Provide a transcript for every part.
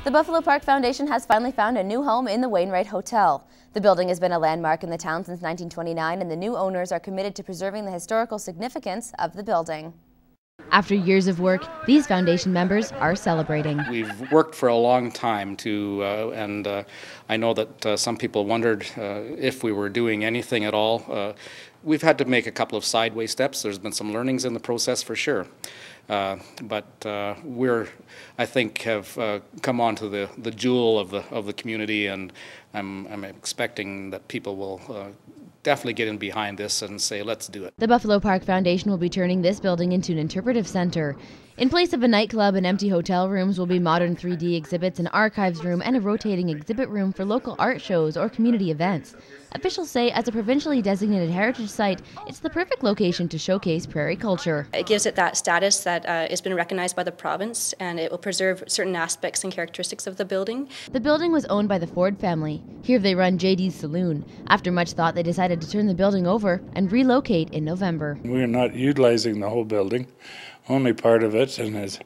The Buffalo Park Foundation has finally found a new home in the Wainwright Hotel. The building has been a landmark in the town since 1929, and the new owners are committed to preserving the historical significance of the building. After years of work, these foundation members are celebrating. We've worked for a long time and I know that some people wondered if we were doing anything at all. We've had to make a couple of sideways steps. There's been some learnings in the process for sure. But I think, have come on to the jewel of the community, and I'm expecting that people will definitely get in behind this and say, let's do it. The Buffalo Park Foundation will be turning this building into an interpretive center. In place of a nightclub and empty hotel rooms will be modern 3D exhibits, an archives room, and a rotating exhibit room for local art shows or community events. Officials say as a provincially designated heritage site, it's the perfect location to showcase prairie culture. It gives it that status that has been recognized by the province, and it will preserve certain aspects and characteristics of the building. The building was owned by the Ford family. Here they run JD's Saloon. After much thought, they decided to turn the building over and relocate in November. We're not utilizing the whole building, only part of it, and it's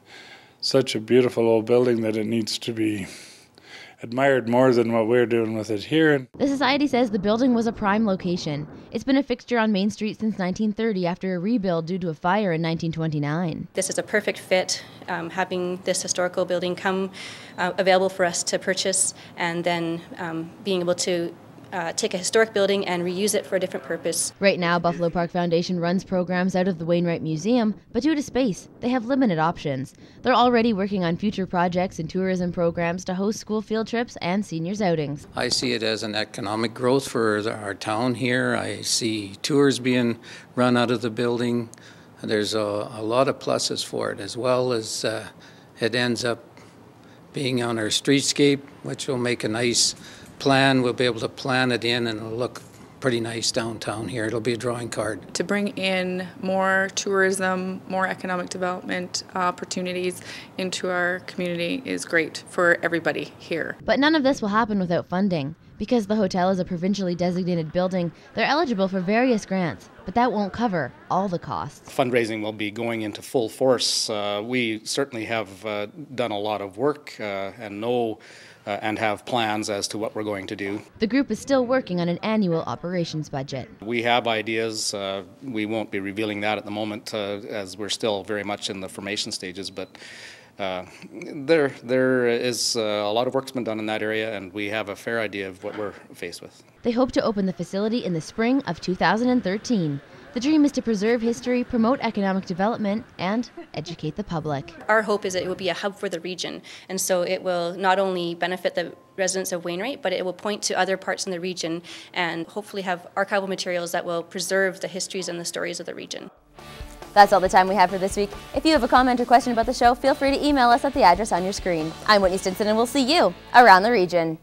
such a beautiful old building that it needs to be admired more than what we're doing with it here. The Society says the building was a prime location. It's been a fixture on Main Street since 1930 after a rebuild due to a fire in 1929. This is a perfect fit, having this historical building come available for us to purchase, and then being able to take a historic building and reuse it for a different purpose. Right now, Buffalo Park Foundation runs programs out of the Wainwright Museum, but due to space, they have limited options. They're already working on future projects and tourism programs to host school field trips and seniors outings. I see it as an economic growth for our town here. I see tours being run out of the building. There's a lot of pluses for it, as well as it ends up being on our streetscape, which will make a nice plan. We'll be able to plan it in, and it'll look pretty nice downtown here. It'll be a drawing card. To bring in more tourism, more economic development opportunities into our community is great for everybody here. But none of this will happen without funding. Because the hotel is a provincially designated building, they're eligible for various grants, but that won't cover all the costs. Fundraising will be going into full force. We certainly have done a lot of work and have plans as to what we're going to do. The group is still working on an annual operations budget. We have ideas. We won't be revealing that at the moment as we're still very much in the formation stages, but there is a lot of work's been done in that area, and we have a fair idea of what we're faced with. They hope to open the facility in the spring of 2013. The dream is to preserve history, promote economic development, and educate the public. Our hope is that it will be a hub for the region, and so it will not only benefit the residents of Wainwright, but it will point to other parts in the region and hopefully have archival materials that will preserve the histories and the stories of the region. That's all the time we have for this week. If you have a comment or question about the show, feel free to email us at the address on your screen. I'm Whitney Stinson, and we'll see you around the region.